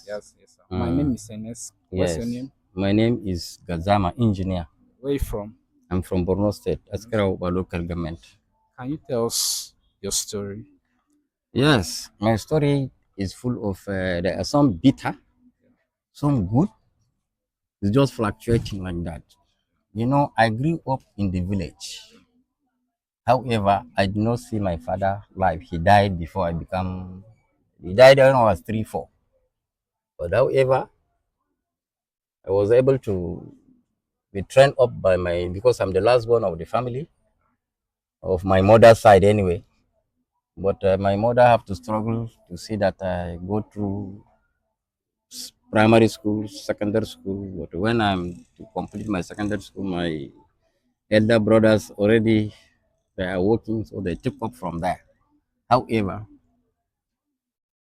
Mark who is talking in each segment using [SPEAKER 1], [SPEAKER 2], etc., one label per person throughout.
[SPEAKER 1] Yes, yes, sir. My name
[SPEAKER 2] Mm,
[SPEAKER 1] is Enes. What's your
[SPEAKER 2] yes.
[SPEAKER 1] name?
[SPEAKER 2] My name is Gazama Engineer.
[SPEAKER 1] Where you from?
[SPEAKER 2] I'm from Borno State,
[SPEAKER 1] Borno
[SPEAKER 2] Askara
[SPEAKER 1] State.
[SPEAKER 2] Uba local government.
[SPEAKER 1] Can you tell us your story?
[SPEAKER 2] Yes, my story is full of, there are some bitter, some good. It's just fluctuating like that. I grew up in the village. However, I did not see my father live. He died before he died when I was 3, 4. But however, I was able to be trained up because I'm the last one of the family, of my mother's side anyway. But my mother have to struggle to see that I go through primary school, secondary school. But when I'm to complete my secondary school, my elder brothers already they are working, so they took up from there. However,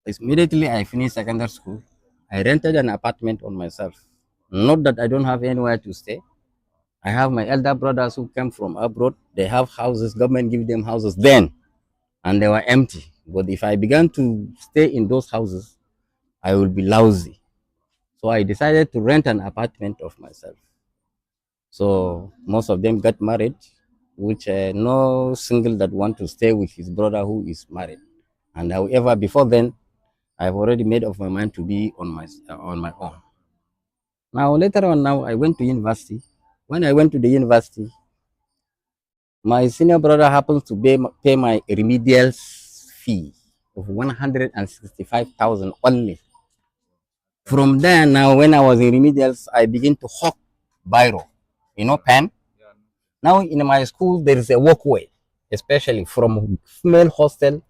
[SPEAKER 2] immediately I finished secondary school, I rented an apartment on myself. Not that I don't have anywhere to stay. I have my elder brothers who came from abroad. They have houses. Government give them houses then, and they were empty. But if I began to stay in those houses, I will be lousy. So I decided to rent an apartment of myself. So most of them got married, which no single that want to stay with his brother who is married. And however, before then, I've already made up my mind to be on my own. Now later on, now I went to university. When I went to the university, my senior brother happens to pay my remedial fee of 165,000 only. From there, now when I was in remedials, I begin to hawk biro, pen.
[SPEAKER 1] Yeah.
[SPEAKER 2] Now in my school, there is a walkway, especially from female hostel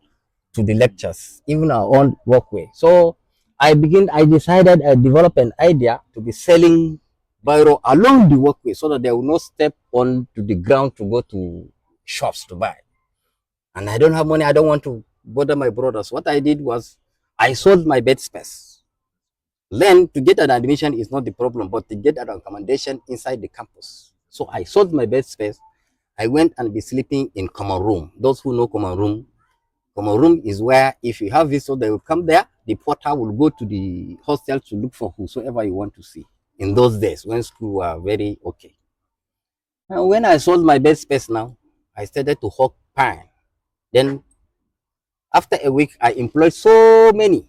[SPEAKER 2] to the lectures, even our own walkway. So I decided, I developed an idea to be selling biro along the walkway so that they will not step on to the ground to go to shops to buy. And I don't have money. I don't want to bother my brothers. What I did was I sold my bed space. Then to get an admission is not the problem, but to get an accommodation inside the campus. So I sold my bed space. I went and be sleeping in common room. Those who know common room is where if you have visitors, they will come there. The porter will go to the hostel to look for whosoever you want to see. In those days when school were very okay. And when I sold my bed space now, I started to hawk pine. Then after a week, I employed so many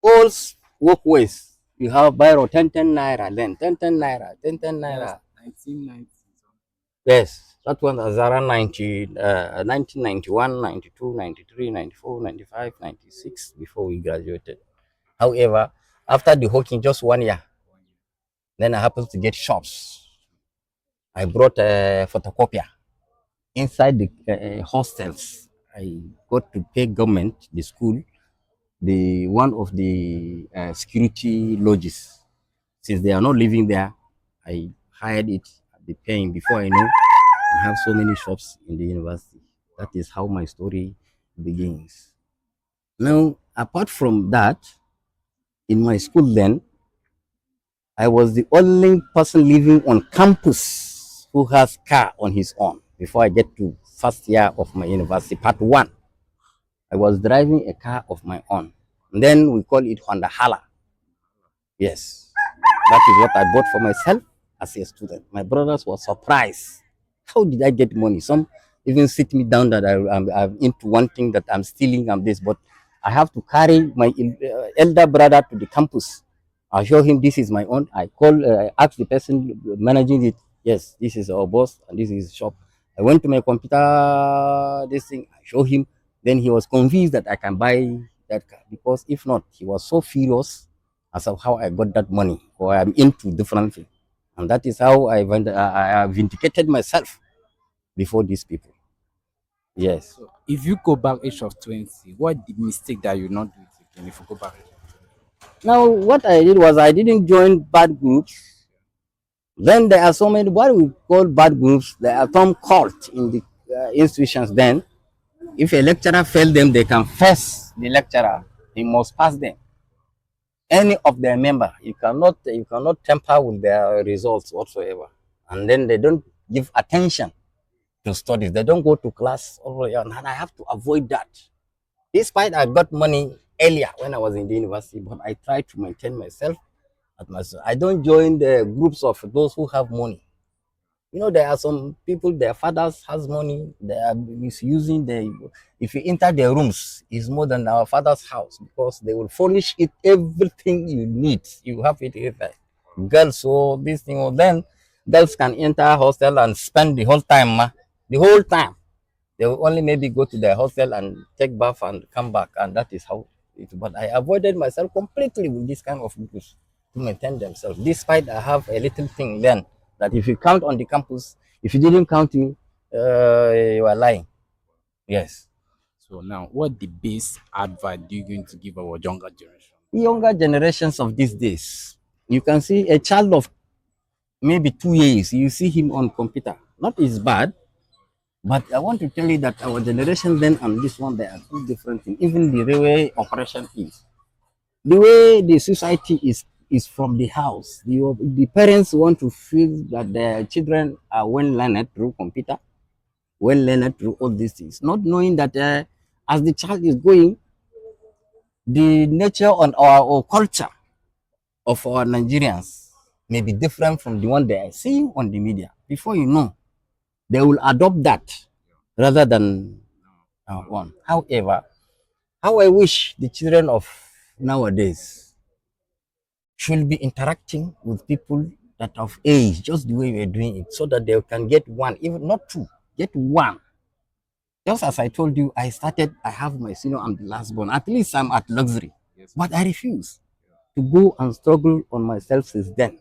[SPEAKER 2] all walkways. You have biro 10 naira, then 10 naira, 10
[SPEAKER 1] Yes,
[SPEAKER 2] naira.
[SPEAKER 1] 1990.
[SPEAKER 2] Yes, that one was around 1991, 92, 93, 94, 95, 96 before we graduated. However, after the hawking, just 1 year, then I happened to get shops. I brought a photocopier inside the hostels. I got to pay government, the school, the one of the security lodges. Since they are not living there, I hired it at the paying. Before I know, I have so many shops in the university. That is how my story begins. Now, apart from that, in my school then, I was the only person living on campus who has car on his own. Before I get to first year of my university, part one, I was driving a car of my own. And then we call it Honda Hala. Yes, that is what I bought for myself as a student. My brothers were surprised. How did I get money? Some even sit me down that I'm into one thing that I'm stealing and this, but I have to carry my elder brother to the campus. I show him this is my own. I ask the person managing it. Yes, this is our boss and this is his shop. I went to my computer, this thing. I show him. Then he was convinced that I can buy that car because if not, he was so furious as of how I got that money or I'm into different things. And that is how I vindicated myself before these people. Yes.
[SPEAKER 1] So if you go back age of 20, what the mistake that you not do it again if you go back?
[SPEAKER 2] Now, what I did was I didn't join bad groups. Then there are so many what we call bad groups. There are some cult in the institutions. Then, if a lecturer failed them, they can face the lecturer. He must pass them. Any of their member, you cannot tamper with their results whatsoever. And then they don't give attention to studies. They don't go to class. And I have to avoid that. Despite I got money earlier when I was in the university, but I try to maintain myself at myself. I don't join the groups of those who have money. You know, there are some people, their fathers has money, they are misusing the, if you enter their rooms, it's more than our father's house because they will furnish it everything you need. You have it here. Girls, so this thing, or then girls can enter hostel and spend the whole time, the whole time. They will only maybe go to their hostel and take bath and come back, and that is how it. But I avoided myself completely with this kind of groups to maintain themselves. Despite I have a little thing then that if you count on the campus, if you didn't count me, you are lying. Yes.
[SPEAKER 1] So now, what the best advice do you going to give our younger generation?
[SPEAKER 2] Younger generations of these days, you can see a child of maybe 2 years, you see him on computer. Not is bad, but I want to tell you that our generation then and this one, they are two different things. Even the railway operation is. The way the society is from the house. The parents want to feel that their children are well learned through computer, well learned through all these things, not knowing that as the child is going, the nature on our culture of our Nigerians may be different from the one they are seeing on the media. Before you know, they will adopt that rather than our own. However, how I wish the children of nowadays should be interacting with people that of age, just the way we're doing it, so that they can get one, even not two, get one. Just as I told you, I have my senior, I'm the last born. At least I'm at luxury.
[SPEAKER 1] Yes.
[SPEAKER 2] But I refuse to go and struggle on myself since then.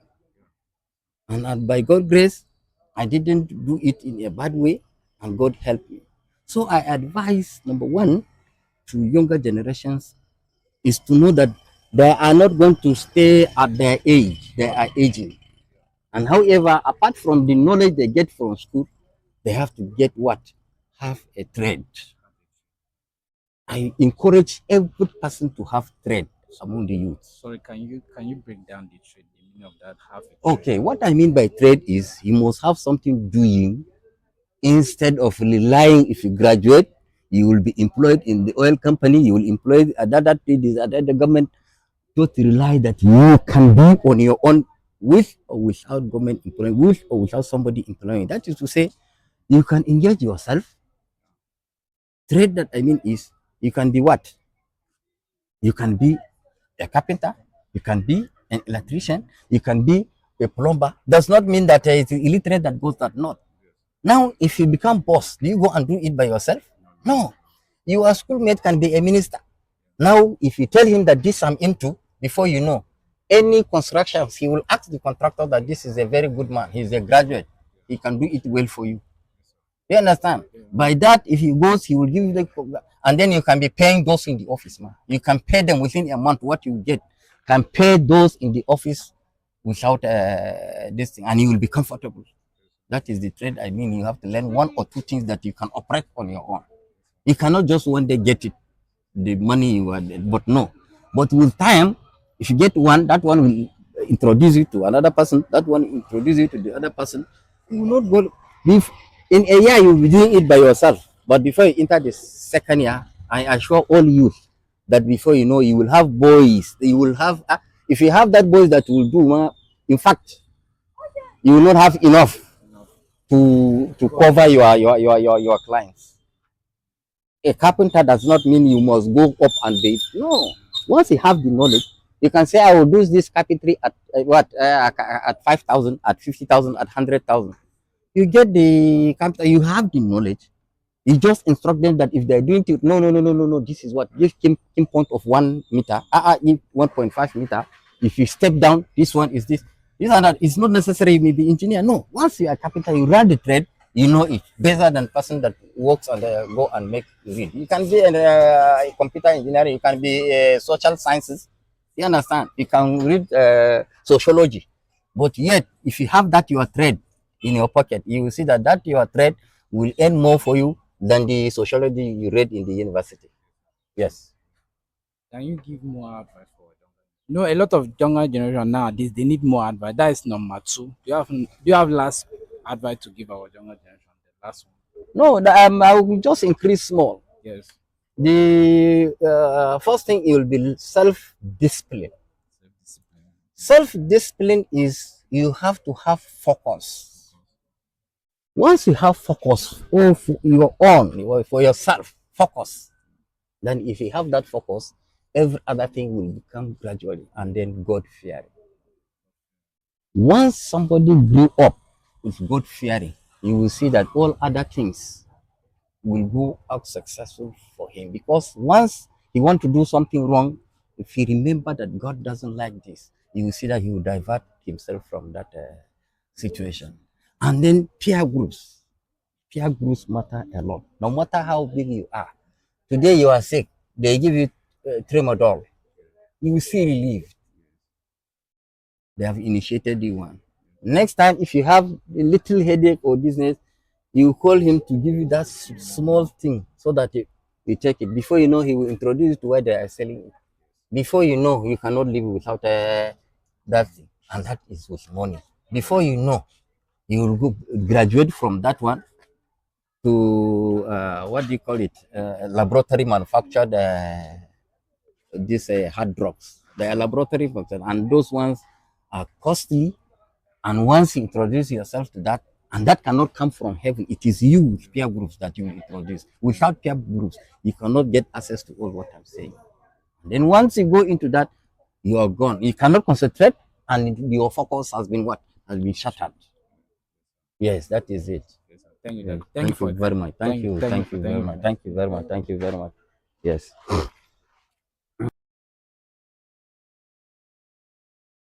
[SPEAKER 2] And by God's grace, I didn't do it in a bad way, and God helped me. So I advise number one to younger generations is to know that they are not going to stay at their age, they are aging. And however, apart from the knowledge they get from school, they have to get what? Have a trade. I encourage every person to have trade among the youth.
[SPEAKER 1] Sorry, can you break down the trade, the meaning of that? Have a trade?
[SPEAKER 2] Okay, what I mean by trade is you must have something doing instead of relying. If you graduate, you will be employed in the oil company, you will employ another the government. Don't rely that you can be on your own with or without government employing, with or without somebody employing. That is to say, you can engage yourself. Trade that I mean is you can be what? You can be a carpenter, you can be an electrician, you can be a plumber. Does not mean that it's illiterate that goes that not. Now, if you become boss, do you go and do it by yourself? No. Your schoolmate can be a minister. Now, if you tell him that this I'm into, before you know, any constructions, he will ask the contractor that this is a very good man. He's a graduate. He can do it well for you. You understand? By that, if he goes, he will give you the, and then you can be paying those in the office, man. You can pay them within a month what you get. Can pay those in the office without this thing, and you will be comfortable. That is the trade. I mean, you have to learn one or two things that you can operate on your own. You cannot just one day get it, the money you are, but no. But with time, if you get one, that one will introduce you to another person. That one introduce you to the other person. You will not go. If in a year you will be doing it by yourself, but before you enter the second year, I assure all youth that before you know, you will have boys. You will have, if you have that boys that will do, in fact, you will not have enough to cover your clients. A carpenter does not mean you must go up and bait. No. Once you have the knowledge, you can say, I will do this carpentry at at 5,000, at 50,000, at 100,000. You get the carpenter, you have the knowledge. You just instruct them that if they're doing it, no. This is what, give him point of 1 meter, 1.5 meter. If you step down, this one is this. This and that. It's not necessary you may be engineer. No. Once you are a carpenter, you run the trade, you know it better than person that works and go and make read. You can be a computer engineer, you can be social sciences. You understand? You can read sociology. But yet, if you have that your trade in your pocket, you will see that your trade will earn more for you than the sociology you read in the university. Yes.
[SPEAKER 1] Can you give more advice for younger? You know, a lot of younger generation nowadays they need more advice. That is number two. Do you have last advice to give our younger generation? The last one.
[SPEAKER 2] No, I will just increase small.
[SPEAKER 1] Yes.
[SPEAKER 2] The first thing, it will be self-discipline. Self-discipline is you have to have focus. Once you have focus of your own, for yourself, focus, then if you have that focus, every other thing will become gradually and then God fearing. Once somebody grew up with God fearing, you will see that all other things will go out successful for him, because once he want to do something wrong, if he remember that God doesn't like this, you will see that he will divert himself from that situation. And then peer groups matter a lot. No matter how big you are, today you are sick, they give you tramadol, you will see relief. They have initiated you one. Next time, if you have a little headache or dizziness, you call him to give you that small thing so that you take it. Before you know, he will introduce you to where they are selling it. Before you know, you cannot live without that thing, and that is with money. Before you know, you will go graduate from that one to what do you call it? Laboratory manufactured these hard drugs. They are laboratory manufactured, and those ones are costly. And once you introduce yourself to that, and that cannot come from heaven, it is you with peer groups that you introduce. Without peer groups, you cannot get access to all what I'm saying. And then once you go into that, you are gone. You cannot concentrate, and your focus has been what? Has been shattered. Yes, that is it.
[SPEAKER 1] Thank you,
[SPEAKER 2] Yes.
[SPEAKER 1] Daddy. Thank you for
[SPEAKER 2] very much. Thank you.
[SPEAKER 1] thank
[SPEAKER 2] Thank you very
[SPEAKER 1] thank
[SPEAKER 2] much. Thank you very much. Thank you very much. Yes.